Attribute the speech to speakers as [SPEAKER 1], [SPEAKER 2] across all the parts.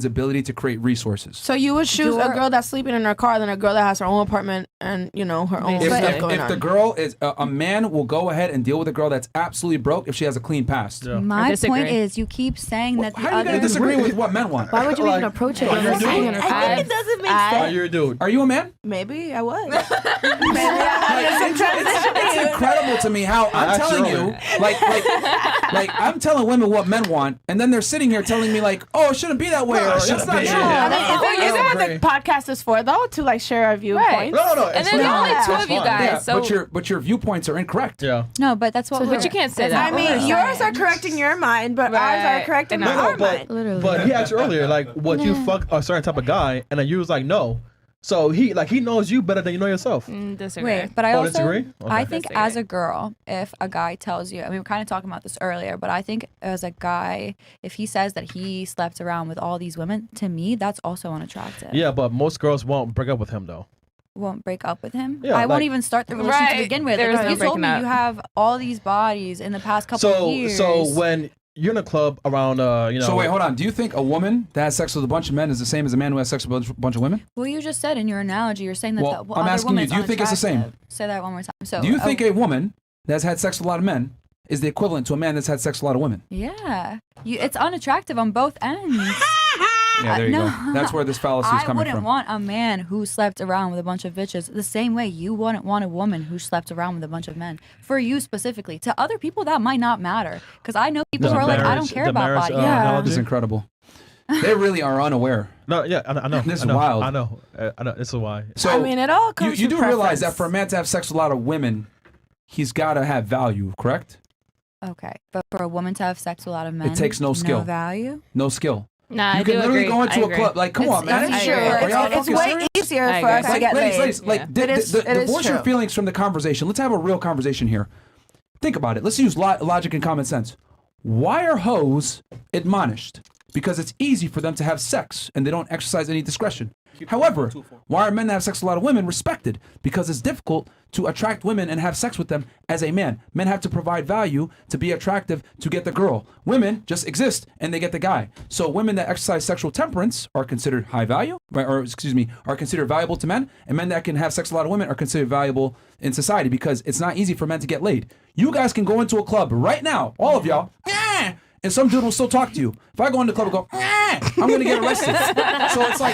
[SPEAKER 1] ability to create resources.
[SPEAKER 2] So you would choose a girl that's sleeping in her car than a girl that has her own apartment and, you know, her own stuff going on.
[SPEAKER 1] If the girl is, a man will go ahead and deal with a girl that's absolutely broke if she has a clean past.
[SPEAKER 3] Yeah. My point is, you keep saying that the
[SPEAKER 1] How are you going to disagree with what men want?
[SPEAKER 2] Why would you even approach it?
[SPEAKER 4] I think it doesn't make sense.
[SPEAKER 5] You're a dude.
[SPEAKER 1] Are you a man?
[SPEAKER 2] Maybe I was.
[SPEAKER 1] It's incredible to me how I'm telling you, like I'm telling women what men want, and then they're sitting here telling me like, oh, it shouldn't be that way, or that's not true.
[SPEAKER 2] Isn't what the podcast is for, though, to like share our viewpoints?
[SPEAKER 5] No.
[SPEAKER 4] And then only two of you guys. So
[SPEAKER 1] but your viewpoints are incorrect.
[SPEAKER 5] Yeah.
[SPEAKER 3] No, but that's what.
[SPEAKER 4] but you can't say that.
[SPEAKER 2] I mean, yours are correcting your mind, but ours are correcting our mind.
[SPEAKER 5] But he asked you earlier, like, would you fuck a certain type of guy, and then you was like, no. So he knows you better than you know yourself.
[SPEAKER 4] Disagree.
[SPEAKER 3] Wait, but I also
[SPEAKER 5] disagree? Okay.
[SPEAKER 3] I think as a girl, if a guy tells you, I mean, we were kind of talking about this earlier, but I think as a guy, if he says that he slept around with all these women, to me, that's also unattractive.
[SPEAKER 5] Yeah, but most girls won't break up with him though.
[SPEAKER 3] Won't break up with him.
[SPEAKER 5] Yeah,
[SPEAKER 3] I won't
[SPEAKER 5] like-
[SPEAKER 3] even start the relationship to begin with.
[SPEAKER 4] There's
[SPEAKER 3] Because
[SPEAKER 4] no
[SPEAKER 3] you told me
[SPEAKER 4] breaking
[SPEAKER 3] you
[SPEAKER 4] up.
[SPEAKER 3] have all these bodies in the past couple of years.
[SPEAKER 5] So when you're in a club around, you know.
[SPEAKER 1] So wait, hold on. Do you think a woman that has sex with a bunch of men is the same as a man who has sex with a bunch of women?
[SPEAKER 3] Well, you just said in your analogy, you're saying that
[SPEAKER 1] Well,
[SPEAKER 3] the
[SPEAKER 1] I'm
[SPEAKER 3] other
[SPEAKER 1] asking you,
[SPEAKER 3] woman's
[SPEAKER 1] do you think it's the same?
[SPEAKER 3] unattractive. Say that one more time. So
[SPEAKER 1] Do you think a woman that's had sex with a lot of men is the equivalent to a man that's had sex with a lot of women?
[SPEAKER 3] Yeah, it's unattractive on both ends.
[SPEAKER 1] Yeah, there you
[SPEAKER 3] No.
[SPEAKER 1] go. That's where this fallacy is
[SPEAKER 3] I
[SPEAKER 1] coming
[SPEAKER 3] wouldn't
[SPEAKER 1] from.
[SPEAKER 3] want a man who slept around with a bunch of bitches the same way you wouldn't want a woman who slept around with a bunch of men. For you specifically. To other people, that might not matter. Because I know people who are like, I don't care about body.
[SPEAKER 1] This is incredible. They really are unaware.
[SPEAKER 5] No, yeah, I know.
[SPEAKER 1] This is
[SPEAKER 5] I know,
[SPEAKER 1] wild.
[SPEAKER 5] I know. This is why.
[SPEAKER 1] So
[SPEAKER 2] I mean, it all comes
[SPEAKER 1] you
[SPEAKER 2] to
[SPEAKER 1] do realize that
[SPEAKER 2] preference.
[SPEAKER 1] for a man to have sex with a lot of women, he's got to have value, correct?
[SPEAKER 3] Okay. But for a woman to have sex with a lot of men,
[SPEAKER 1] It takes no skill.
[SPEAKER 3] No value?
[SPEAKER 1] No skill.
[SPEAKER 4] Nah,
[SPEAKER 1] You
[SPEAKER 4] I
[SPEAKER 1] can
[SPEAKER 4] do
[SPEAKER 1] literally
[SPEAKER 4] agree.
[SPEAKER 1] go into
[SPEAKER 4] I
[SPEAKER 1] a
[SPEAKER 4] agree.
[SPEAKER 1] club. Like, come on, man.
[SPEAKER 2] That's true.
[SPEAKER 1] Are y'all
[SPEAKER 2] It's
[SPEAKER 1] fucking
[SPEAKER 2] way
[SPEAKER 1] serious?
[SPEAKER 2] easier
[SPEAKER 4] I
[SPEAKER 2] for
[SPEAKER 4] agree.
[SPEAKER 2] us to get
[SPEAKER 1] Ladies,
[SPEAKER 2] laid.
[SPEAKER 1] like,
[SPEAKER 2] It is
[SPEAKER 1] divorce your
[SPEAKER 2] true.
[SPEAKER 1] feelings from the conversation. Let's have a real conversation here. Think about it. Let's use logic and common sense. Why are hoes admonished? Because it's easy for them to have sex and they don't exercise any discretion. However, why are men that have sex with a lot of women respected? Because it's difficult to attract women and have sex with them as a man. Men have to provide value to be attractive to get the girl. Women just exist and they get the guy. So women that exercise sexual temperance are considered high value, are considered valuable to men, and men that can have sex with a lot of women are considered valuable in society because it's not easy for men to get laid. You guys can go into a club right now, all of y'all, and some dude will still talk to you. If I go into the club and go, I'm going to get arrested. So it's like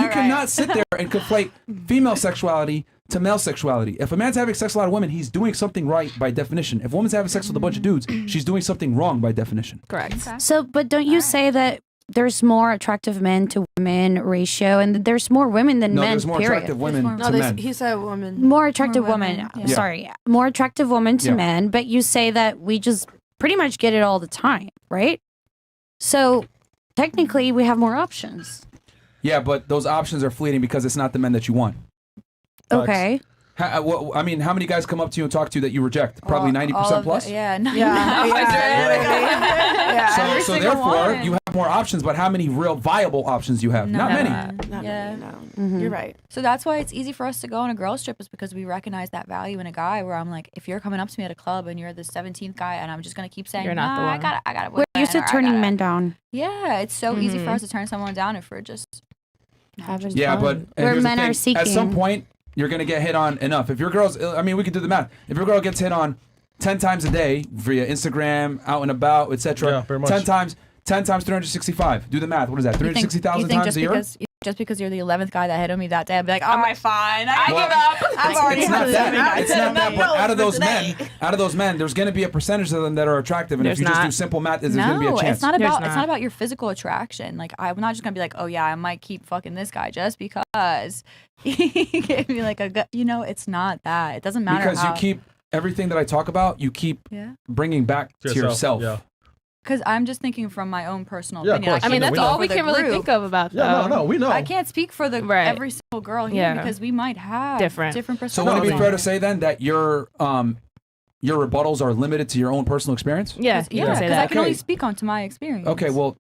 [SPEAKER 1] you cannot sit there and conflate female sexuality to male sexuality. If a man's having sex with a lot of women, he's doing something right by definition. If a woman's having sex with a bunch of dudes, she's doing something wrong by definition.
[SPEAKER 4] Correct.
[SPEAKER 3] Okay.
[SPEAKER 6] So, but don't you say that there's more attractive men to women ratio, and that there's more women than
[SPEAKER 1] No,
[SPEAKER 6] men?
[SPEAKER 1] there's more
[SPEAKER 6] period.
[SPEAKER 1] attractive women
[SPEAKER 3] No,
[SPEAKER 1] to men.
[SPEAKER 2] He said woman.
[SPEAKER 6] More attractive
[SPEAKER 3] More
[SPEAKER 6] women.
[SPEAKER 3] women,
[SPEAKER 1] yeah.
[SPEAKER 6] Sorry, more attractive women to
[SPEAKER 1] Yeah.
[SPEAKER 6] men. But you say that we just pretty much get it all the time, right? So technically, we have more options.
[SPEAKER 1] Yeah, but those options are fleeting because it's not the men that you want.
[SPEAKER 6] Okay.
[SPEAKER 1] I mean, how many guys come up to you and talk to you that you reject? Probably
[SPEAKER 3] All
[SPEAKER 1] 90%
[SPEAKER 3] of
[SPEAKER 1] plus?
[SPEAKER 3] it, yeah. No,
[SPEAKER 2] Yeah.
[SPEAKER 1] So therefore, you have more options, but how many real viable options you have?
[SPEAKER 3] No.
[SPEAKER 1] Not many.
[SPEAKER 3] Yeah.
[SPEAKER 2] No. You're right.
[SPEAKER 3] So that's why it's easy for us to go on a girls trip, is because we recognize that value in a guy. Where I'm like, if you're coming up to me at a club and you're the 17th guy, and I'm just gonna keep saying,
[SPEAKER 4] You're not the
[SPEAKER 3] nah,
[SPEAKER 4] one.
[SPEAKER 3] I gotta.
[SPEAKER 6] We're used to turning men down.
[SPEAKER 3] Yeah, it's so easy for us to turn someone down if we're just
[SPEAKER 6] Having
[SPEAKER 1] Yeah,
[SPEAKER 6] fun.
[SPEAKER 1] but
[SPEAKER 6] where
[SPEAKER 1] here's the
[SPEAKER 6] men
[SPEAKER 1] thing.
[SPEAKER 6] are seeking.
[SPEAKER 1] At some point, you're going to get hit on enough. If your girl's, I mean, we could do the math. If your girl gets hit on 10 times a day via Instagram, out and about, etc.,
[SPEAKER 5] Yeah, very much.
[SPEAKER 1] 10 times 365. Do the math. What is that? 360,000 times a year?
[SPEAKER 3] Just because you're the 11th guy that hit on me that day, I'd be like, all right, fine, I
[SPEAKER 1] Well,
[SPEAKER 3] give up. I've already
[SPEAKER 1] It's not
[SPEAKER 3] had
[SPEAKER 1] that.
[SPEAKER 3] it.
[SPEAKER 1] It's not that. But out of those men, there's going to be a percentage of them that are attractive, and if
[SPEAKER 4] There's
[SPEAKER 1] you just
[SPEAKER 4] not.
[SPEAKER 1] do simple math, there's going to be a
[SPEAKER 3] No,
[SPEAKER 1] chance.
[SPEAKER 3] it's not about
[SPEAKER 4] There's not.
[SPEAKER 3] your physical attraction. Like, I'm not just gonna be like, oh yeah, I might keep fucking this guy just because he gave me like a gut. You know, it's not that. It doesn't matter
[SPEAKER 1] Because you keep everything that I talk about, you keep
[SPEAKER 3] Yeah.
[SPEAKER 1] bringing back to yourself.
[SPEAKER 5] Yeah.
[SPEAKER 3] Because I'm just thinking from my own personal
[SPEAKER 5] Yeah, of
[SPEAKER 3] opinion.
[SPEAKER 5] course.
[SPEAKER 4] I mean,
[SPEAKER 5] know,
[SPEAKER 4] that's
[SPEAKER 5] we know.
[SPEAKER 4] all we
[SPEAKER 3] For the
[SPEAKER 4] can really
[SPEAKER 3] group.
[SPEAKER 4] think of about
[SPEAKER 5] Yeah,
[SPEAKER 4] them.
[SPEAKER 5] no, we know.
[SPEAKER 3] I can't speak for the
[SPEAKER 4] Right.
[SPEAKER 3] every single girl here
[SPEAKER 4] Yeah.
[SPEAKER 3] because we might have
[SPEAKER 4] Different.
[SPEAKER 1] So
[SPEAKER 3] personalities.
[SPEAKER 1] would it be fair to say then that your rebuttals are limited to your own personal experience?
[SPEAKER 4] Yeah, you
[SPEAKER 3] Yeah,
[SPEAKER 4] can say
[SPEAKER 3] because I
[SPEAKER 4] that.
[SPEAKER 3] can only
[SPEAKER 1] Okay.
[SPEAKER 3] speak on to my experience.
[SPEAKER 1] Okay, well,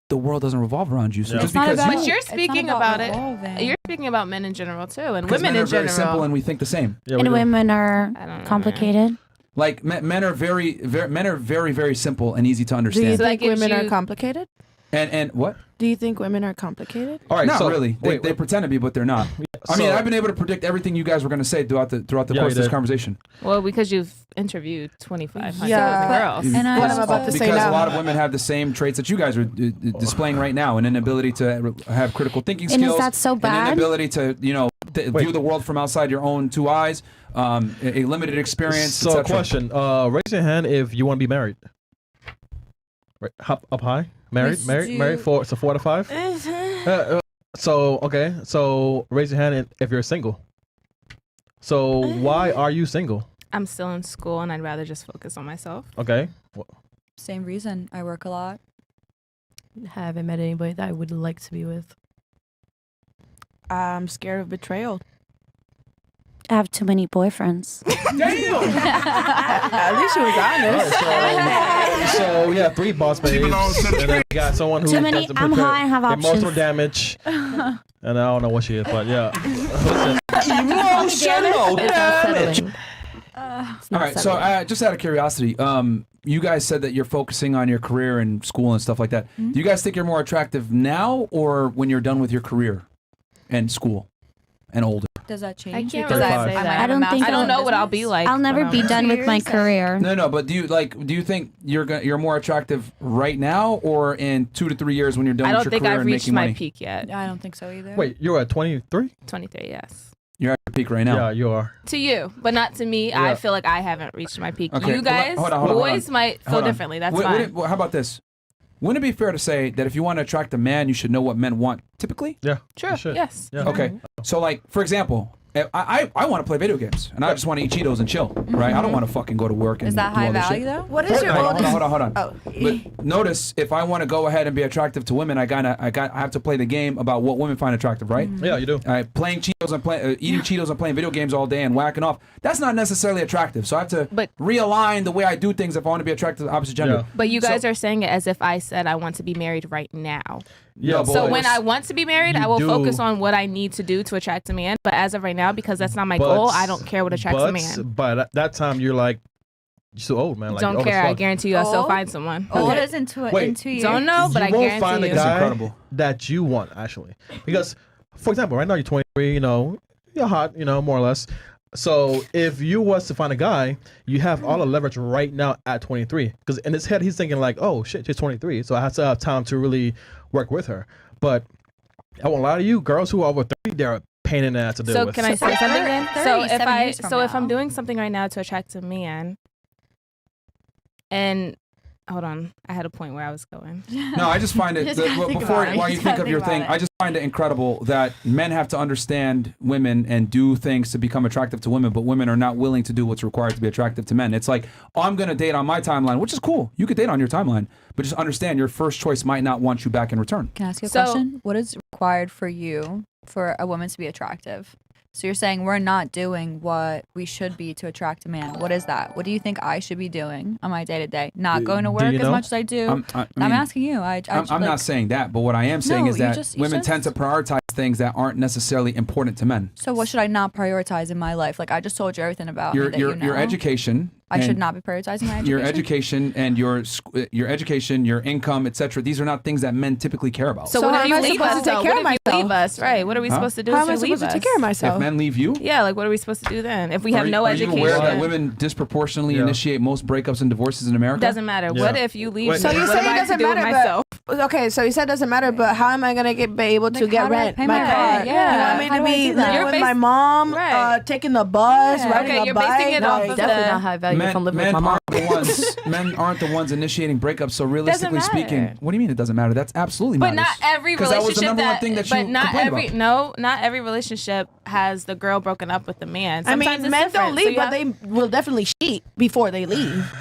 [SPEAKER 1] the world doesn't revolve around you. So
[SPEAKER 5] Yeah.
[SPEAKER 1] just
[SPEAKER 3] It's not
[SPEAKER 1] because
[SPEAKER 3] about-
[SPEAKER 1] you,
[SPEAKER 4] But you're
[SPEAKER 3] It's not
[SPEAKER 4] speaking
[SPEAKER 3] about
[SPEAKER 4] about it.
[SPEAKER 3] revolving.
[SPEAKER 4] You're speaking about men in general too, and
[SPEAKER 1] because
[SPEAKER 4] women
[SPEAKER 1] men are
[SPEAKER 4] in
[SPEAKER 1] very
[SPEAKER 4] general.
[SPEAKER 1] simple and we think the same.
[SPEAKER 5] Yeah, we
[SPEAKER 6] and
[SPEAKER 5] do.
[SPEAKER 6] women are
[SPEAKER 4] I don't know,
[SPEAKER 6] complicated.
[SPEAKER 1] Like men are very, very simple and easy to
[SPEAKER 2] Do you
[SPEAKER 1] understand.
[SPEAKER 4] that
[SPEAKER 2] think
[SPEAKER 4] gives
[SPEAKER 2] women are
[SPEAKER 4] you-
[SPEAKER 2] complicated?
[SPEAKER 1] And what?
[SPEAKER 2] Do you think women are complicated?
[SPEAKER 5] All right,
[SPEAKER 1] Not
[SPEAKER 5] so,
[SPEAKER 1] really. They pretend to be, but they're not. I mean, I've been able to predict everything you guys were going to say throughout the course of this conversation.
[SPEAKER 4] Well, because you've interviewed 2,500 girls.
[SPEAKER 3] And I
[SPEAKER 2] What I'm about to say
[SPEAKER 1] Because
[SPEAKER 2] now.
[SPEAKER 1] a lot of women have the same traits that you guys are displaying right now, an inability to have critical thinking
[SPEAKER 6] And
[SPEAKER 1] skills,
[SPEAKER 6] is that so
[SPEAKER 1] an
[SPEAKER 6] bad?
[SPEAKER 1] inability to view the world from outside your own two eyes, a limited experience.
[SPEAKER 5] So,
[SPEAKER 1] etc.
[SPEAKER 5] question: raise your hand if you want to be married. Right, hop up high. Married. 4 out of 5. So raise your hand if you're single. So why are you single?
[SPEAKER 4] I'm still in school and I'd rather just focus on myself.
[SPEAKER 5] Okay.
[SPEAKER 3] Same reason. I work a lot.
[SPEAKER 7] Haven't met anybody that I would like to be with.
[SPEAKER 2] I'm scared of betrayal.
[SPEAKER 6] I have too many boyfriends.
[SPEAKER 2] At least she was honest.
[SPEAKER 5] Right, so we have 3 boss babes, and then we got someone who
[SPEAKER 6] Too many.
[SPEAKER 5] doesn't
[SPEAKER 6] I'm
[SPEAKER 5] prepare
[SPEAKER 6] high. I have
[SPEAKER 5] emotional
[SPEAKER 6] options.
[SPEAKER 5] damage, and I don't know what she is, but yeah. Listen,
[SPEAKER 1] Emotional
[SPEAKER 7] It's not settling.
[SPEAKER 1] All right, so just out of curiosity, you guys said that you're focusing on your career and school and stuff like that. Do you guys think you're more attractive now or when you're done with your career and school and older?
[SPEAKER 3] Does that
[SPEAKER 4] I
[SPEAKER 3] change?
[SPEAKER 4] can't
[SPEAKER 3] Because
[SPEAKER 4] really
[SPEAKER 5] I
[SPEAKER 4] say
[SPEAKER 3] might
[SPEAKER 4] that.
[SPEAKER 3] have a master's
[SPEAKER 4] I don't
[SPEAKER 3] in
[SPEAKER 4] know what I'll be
[SPEAKER 3] business.
[SPEAKER 4] like.
[SPEAKER 6] I'll never
[SPEAKER 4] when
[SPEAKER 6] be
[SPEAKER 4] I'm-
[SPEAKER 6] done with my career.
[SPEAKER 1] No, but do you think you're more attractive right now or in 2 to 3 years when you're done
[SPEAKER 4] I
[SPEAKER 1] with
[SPEAKER 4] don't
[SPEAKER 1] your
[SPEAKER 4] think
[SPEAKER 1] career
[SPEAKER 4] I've
[SPEAKER 1] and
[SPEAKER 4] reached
[SPEAKER 1] making
[SPEAKER 4] my
[SPEAKER 1] money?
[SPEAKER 4] peak yet.
[SPEAKER 3] I don't think so either.
[SPEAKER 5] wait, you're at 23?
[SPEAKER 4] 23, yes.
[SPEAKER 1] You're at your peak right now.
[SPEAKER 5] Yeah, you are.
[SPEAKER 4] To you, but not to me.
[SPEAKER 5] Yeah.
[SPEAKER 4] I feel like I haven't reached my peak.
[SPEAKER 1] Okay,
[SPEAKER 4] You guys,
[SPEAKER 1] hold on.
[SPEAKER 4] boys might feel
[SPEAKER 1] Hold on.
[SPEAKER 4] differently. That's
[SPEAKER 1] Would
[SPEAKER 4] fine.
[SPEAKER 1] it- how about this? Wouldn't it be fair to say that if you want to attract a man, you should know what men want typically?
[SPEAKER 5] Yeah.
[SPEAKER 4] True.
[SPEAKER 5] you should.
[SPEAKER 4] Yes.
[SPEAKER 5] Yeah.
[SPEAKER 1] Okay. So, like, for example, I want to play video games, and I just want to eat Cheetos and chill, right? I don't want to fucking go to work and
[SPEAKER 3] Is that
[SPEAKER 1] do
[SPEAKER 3] high
[SPEAKER 1] all this
[SPEAKER 3] value
[SPEAKER 1] shit.
[SPEAKER 3] though?
[SPEAKER 2] What is your oldest?
[SPEAKER 1] Hold on.
[SPEAKER 2] Oh.
[SPEAKER 1] But notice, if I want to go ahead and be attractive to women, I have to play the game about what women find attractive, right?
[SPEAKER 5] Yeah, you do.
[SPEAKER 1] All right, playing Cheetos and eating Cheetos and playing video games all day and whacking off. That's not necessarily attractive. So I have to
[SPEAKER 4] But-
[SPEAKER 1] realign the way I do things if I want to be attracted to the opposite gender.
[SPEAKER 5] Yeah.
[SPEAKER 4] But you guys are saying it as if I said I want to be married right now.
[SPEAKER 5] Yeah,
[SPEAKER 1] No,
[SPEAKER 5] but
[SPEAKER 4] So when I want to be married,
[SPEAKER 5] You
[SPEAKER 4] I will
[SPEAKER 5] do-
[SPEAKER 4] focus on what I need to do to attract a man. But as of right now, because that's not my goal, I don't care what attracts a man.
[SPEAKER 5] But at that time, you're like, you're so old, man. Like,
[SPEAKER 4] Don't
[SPEAKER 5] old as
[SPEAKER 4] care. I
[SPEAKER 5] fuck.
[SPEAKER 4] guarantee you, I'll still
[SPEAKER 3] Oh.
[SPEAKER 4] find someone.
[SPEAKER 3] Old is in 2
[SPEAKER 5] Wait.
[SPEAKER 3] years.
[SPEAKER 4] Don't know, but
[SPEAKER 5] you
[SPEAKER 4] I
[SPEAKER 5] won't
[SPEAKER 4] guarantee
[SPEAKER 5] find a
[SPEAKER 4] you.
[SPEAKER 5] guy
[SPEAKER 1] incredible.
[SPEAKER 5] that you want actually, because for example, right now you're 23. You're hot. More or less. So if you was to find a guy, you have all the leverage right now at 23. Because in his head, he's thinking like, oh shit, she's 23, so I have to have time to really work with her. But I won't lie to you, girls who are over 30, they're a pain in the ass to deal
[SPEAKER 4] So
[SPEAKER 5] with.
[SPEAKER 4] can I say something then?
[SPEAKER 3] 30,
[SPEAKER 4] So if
[SPEAKER 3] 7
[SPEAKER 4] I
[SPEAKER 3] years from
[SPEAKER 4] if I'm
[SPEAKER 3] now.
[SPEAKER 4] doing something right now to attract a man, and hold on, I had a point where I was going.
[SPEAKER 1] No, I just find it
[SPEAKER 3] Just gotta think
[SPEAKER 1] before
[SPEAKER 3] about it.
[SPEAKER 1] while you
[SPEAKER 3] Just
[SPEAKER 1] think
[SPEAKER 3] gotta
[SPEAKER 1] of your
[SPEAKER 3] think
[SPEAKER 1] thing,
[SPEAKER 3] about it.
[SPEAKER 1] I just find it incredible that men have to understand women and do things to become attractive to women, but women are not willing to do what's required to be attractive to men. It's like, oh, I'm gonna date on my timeline, which is cool. You could date on your timeline, but just understand your first choice might not want you back in return.
[SPEAKER 3] Can I ask you a
[SPEAKER 4] So-
[SPEAKER 3] question? What is required for you for a woman to be attractive? So you're saying we're not doing what we should be to attract a man. What is that? What do you think I should be doing on my day to day? Not going to
[SPEAKER 5] do
[SPEAKER 3] work
[SPEAKER 5] you
[SPEAKER 3] as
[SPEAKER 5] know?
[SPEAKER 3] much as I do.
[SPEAKER 1] I
[SPEAKER 3] I'm
[SPEAKER 1] mean,
[SPEAKER 3] asking you. I'm
[SPEAKER 1] I'm not saying that, but what I am saying
[SPEAKER 3] No,
[SPEAKER 1] is
[SPEAKER 3] you
[SPEAKER 1] that
[SPEAKER 3] just- you
[SPEAKER 1] women
[SPEAKER 3] just-
[SPEAKER 1] tend to prioritize things that aren't necessarily important to men.
[SPEAKER 3] So what should I not prioritize in my life? Like I just told you everything about me that you know.
[SPEAKER 1] Your education.
[SPEAKER 3] I should
[SPEAKER 1] and
[SPEAKER 3] not be prioritizing my education.
[SPEAKER 1] Your education and your education, your income, etc. These are not things that men typically care about.
[SPEAKER 4] So,
[SPEAKER 2] So
[SPEAKER 4] what
[SPEAKER 2] how
[SPEAKER 4] if
[SPEAKER 2] am
[SPEAKER 4] you
[SPEAKER 2] I
[SPEAKER 4] leave
[SPEAKER 2] supposed
[SPEAKER 4] us?
[SPEAKER 2] to take
[SPEAKER 4] though?
[SPEAKER 2] care
[SPEAKER 4] What
[SPEAKER 2] of
[SPEAKER 4] if you leave
[SPEAKER 2] myself?
[SPEAKER 4] us? Right. What are we
[SPEAKER 1] Huh?
[SPEAKER 4] supposed to do
[SPEAKER 2] How
[SPEAKER 4] if
[SPEAKER 2] am I
[SPEAKER 4] you leave
[SPEAKER 2] supposed to
[SPEAKER 4] us?
[SPEAKER 2] take care of
[SPEAKER 1] if
[SPEAKER 2] myself?
[SPEAKER 1] men leave you,
[SPEAKER 4] Yeah, like what are we supposed to do then? If we have
[SPEAKER 1] are,
[SPEAKER 4] no
[SPEAKER 1] are
[SPEAKER 4] education,
[SPEAKER 1] you aware that women disproportionately
[SPEAKER 5] Yeah.
[SPEAKER 1] initiate most breakups and divorces in America?
[SPEAKER 4] doesn't matter.
[SPEAKER 5] Yeah.
[SPEAKER 4] What if you leave?
[SPEAKER 5] Wait.
[SPEAKER 4] me?
[SPEAKER 2] So you
[SPEAKER 4] What
[SPEAKER 2] say
[SPEAKER 4] am
[SPEAKER 2] it
[SPEAKER 4] I to
[SPEAKER 2] doesn't
[SPEAKER 4] do with
[SPEAKER 2] matter,
[SPEAKER 4] myself?
[SPEAKER 2] but okay. So you said it doesn't matter, but how am I gonna be able to
[SPEAKER 3] Like,
[SPEAKER 2] get
[SPEAKER 3] how do I
[SPEAKER 2] rent,
[SPEAKER 3] pay
[SPEAKER 2] my
[SPEAKER 3] my
[SPEAKER 2] car?
[SPEAKER 3] rent? Yeah.
[SPEAKER 2] You want me
[SPEAKER 3] How
[SPEAKER 2] to
[SPEAKER 3] do I
[SPEAKER 2] be
[SPEAKER 3] do that?
[SPEAKER 2] living
[SPEAKER 4] You're
[SPEAKER 2] with
[SPEAKER 4] bas-
[SPEAKER 2] my mom,
[SPEAKER 4] Right.
[SPEAKER 2] taking the bus,
[SPEAKER 3] Yeah.
[SPEAKER 2] riding
[SPEAKER 4] Okay,
[SPEAKER 2] a
[SPEAKER 4] you're
[SPEAKER 2] bike?
[SPEAKER 4] basing it
[SPEAKER 7] No,
[SPEAKER 4] off
[SPEAKER 7] it's
[SPEAKER 4] of
[SPEAKER 7] definitely
[SPEAKER 4] the-
[SPEAKER 7] not high value if I'm living with
[SPEAKER 1] men
[SPEAKER 7] my mom.
[SPEAKER 1] aren't the ones. Men aren't the ones initiating breakups. So realistically
[SPEAKER 4] Doesn't matter.
[SPEAKER 1] speaking, what do you mean it doesn't matter? That's absolutely
[SPEAKER 4] But
[SPEAKER 1] matters.
[SPEAKER 4] not every
[SPEAKER 1] 'Cause that was the
[SPEAKER 4] relationship
[SPEAKER 1] number one thing that
[SPEAKER 4] but
[SPEAKER 1] you
[SPEAKER 4] not
[SPEAKER 1] complained
[SPEAKER 4] every
[SPEAKER 1] about.
[SPEAKER 4] not every relationship has the girl broken up with the man.
[SPEAKER 2] I
[SPEAKER 4] Sometimes
[SPEAKER 2] mean,
[SPEAKER 4] it's
[SPEAKER 2] men
[SPEAKER 4] different.
[SPEAKER 2] don't
[SPEAKER 4] So
[SPEAKER 2] leave,
[SPEAKER 4] you
[SPEAKER 2] but
[SPEAKER 4] have-
[SPEAKER 2] they will definitely cheat before they leave.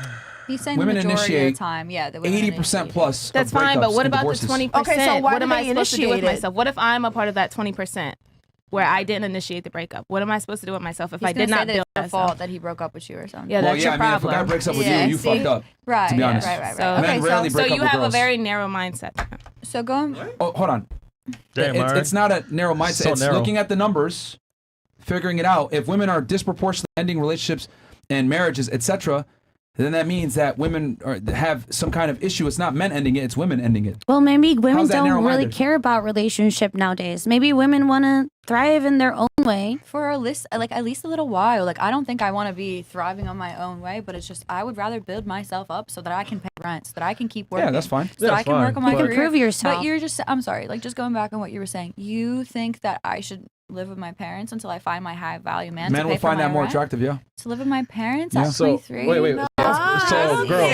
[SPEAKER 3] He's saying
[SPEAKER 1] Women
[SPEAKER 3] the majority of
[SPEAKER 1] initiate
[SPEAKER 3] the time. Yeah, the women
[SPEAKER 1] 80%
[SPEAKER 3] initiate.
[SPEAKER 1] plus.
[SPEAKER 4] That's
[SPEAKER 1] of
[SPEAKER 4] fine, but
[SPEAKER 1] breakups
[SPEAKER 4] what
[SPEAKER 1] and
[SPEAKER 4] about
[SPEAKER 1] divorces.
[SPEAKER 4] the 20%?
[SPEAKER 2] Okay, so why
[SPEAKER 4] what
[SPEAKER 2] do
[SPEAKER 4] am I
[SPEAKER 2] they
[SPEAKER 4] supposed to do with
[SPEAKER 2] initiate it?
[SPEAKER 4] myself? What if I'm a part of that 20% where I didn't initiate the breakup? What am I supposed to do with myself if
[SPEAKER 3] He's
[SPEAKER 4] I
[SPEAKER 3] gonna
[SPEAKER 4] did
[SPEAKER 3] say
[SPEAKER 4] not
[SPEAKER 3] that
[SPEAKER 4] build
[SPEAKER 3] it's your
[SPEAKER 4] myself?
[SPEAKER 3] fault that he broke up with you or something.
[SPEAKER 4] Yeah,
[SPEAKER 1] Well,
[SPEAKER 4] that's
[SPEAKER 1] yeah,
[SPEAKER 4] your
[SPEAKER 1] I mean, if a
[SPEAKER 4] problem.
[SPEAKER 1] guy breaks up with
[SPEAKER 3] Yeah,
[SPEAKER 1] you, you
[SPEAKER 3] see?
[SPEAKER 1] fucked up.
[SPEAKER 3] Right.
[SPEAKER 1] To be
[SPEAKER 3] yeah,
[SPEAKER 1] honest.
[SPEAKER 3] right.
[SPEAKER 4] So,
[SPEAKER 1] Men
[SPEAKER 3] Okay,
[SPEAKER 1] rarely
[SPEAKER 3] so
[SPEAKER 1] break
[SPEAKER 4] so
[SPEAKER 1] up
[SPEAKER 4] you
[SPEAKER 1] with
[SPEAKER 4] have a
[SPEAKER 1] girls.
[SPEAKER 4] very narrow mindset.
[SPEAKER 3] going.
[SPEAKER 1] Oh, hold on.
[SPEAKER 5] Damn,
[SPEAKER 1] it's,
[SPEAKER 5] Myron.
[SPEAKER 1] it's not a narrow mindset.
[SPEAKER 5] So
[SPEAKER 1] it's
[SPEAKER 5] narrow.
[SPEAKER 1] looking at the numbers, figuring it out. If women are disproportionately ending relationships and marriages, etc., then that means that women have some kind of issue. It's not men ending it; it's women ending it.
[SPEAKER 6] Well, maybe women
[SPEAKER 1] How's that
[SPEAKER 6] don't really
[SPEAKER 1] narrow-minded?
[SPEAKER 6] care about relationship nowadays. Maybe women want to thrive in their own way.
[SPEAKER 3] For at least a little while. Like, I don't think I want to be thriving on my own way, but it's just I would rather build myself up so that I can pay rent, so that I can keep working.
[SPEAKER 1] Yeah, that's fine.
[SPEAKER 3] So
[SPEAKER 5] Yeah,
[SPEAKER 3] that I
[SPEAKER 5] that's
[SPEAKER 3] can work
[SPEAKER 5] fine.
[SPEAKER 3] on my
[SPEAKER 5] You
[SPEAKER 6] can
[SPEAKER 3] career.
[SPEAKER 6] prove yourself.
[SPEAKER 3] But you're just, I'm sorry, like just going back on what you were saying. You think that I should live with my parents until I find my high value man
[SPEAKER 1] Men
[SPEAKER 3] to
[SPEAKER 1] will
[SPEAKER 3] pay for
[SPEAKER 1] find
[SPEAKER 3] my
[SPEAKER 1] that more
[SPEAKER 3] rent?
[SPEAKER 1] attractive. Yeah.
[SPEAKER 3] To live with my parents
[SPEAKER 1] Yeah.
[SPEAKER 3] at
[SPEAKER 5] So
[SPEAKER 3] 23?
[SPEAKER 5] wait.
[SPEAKER 3] No.
[SPEAKER 5] So girls,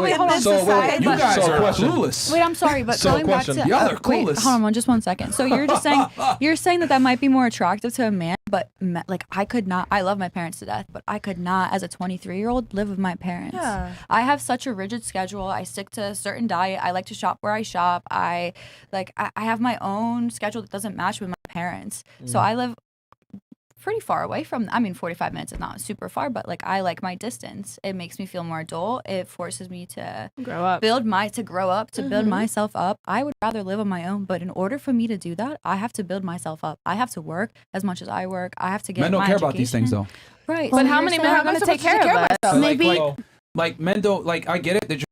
[SPEAKER 3] wait, hold on.
[SPEAKER 1] You guys
[SPEAKER 5] So
[SPEAKER 1] are
[SPEAKER 5] question.
[SPEAKER 1] clueless.
[SPEAKER 3] Wait, I'm sorry, but
[SPEAKER 5] So
[SPEAKER 3] going back to
[SPEAKER 5] question.
[SPEAKER 1] Y'all are
[SPEAKER 3] wait,
[SPEAKER 1] clueless.
[SPEAKER 3] hold on, just 1 second. So you're just saying that might be more attractive to a man, but like I could not. I love my parents to death, but I could not, as a 23-year-old, live with my parents.
[SPEAKER 2] Yeah.
[SPEAKER 3] I have such a rigid schedule. I stick to a certain diet. I like to shop where I shop. I have my own schedule that doesn't match with my parents. So I live pretty far away from. I mean, 45 minutes is not super far, but like I like my distance. It makes me feel more adult. It forces me to
[SPEAKER 4] Grow up.
[SPEAKER 3] grow up, to build myself up. I would rather live on my own, but in order for me to do that, I have to build myself up. I have to work as much as I work. I have to get
[SPEAKER 1] Men don't
[SPEAKER 3] my
[SPEAKER 1] care about these things
[SPEAKER 3] education.
[SPEAKER 1] though.
[SPEAKER 3] Right.
[SPEAKER 4] But
[SPEAKER 3] So
[SPEAKER 4] how
[SPEAKER 3] you're
[SPEAKER 4] many
[SPEAKER 3] saying-
[SPEAKER 4] men are going to take care of us?
[SPEAKER 1] Like-
[SPEAKER 6] Maybe-
[SPEAKER 1] like men don't like. I get it. They're just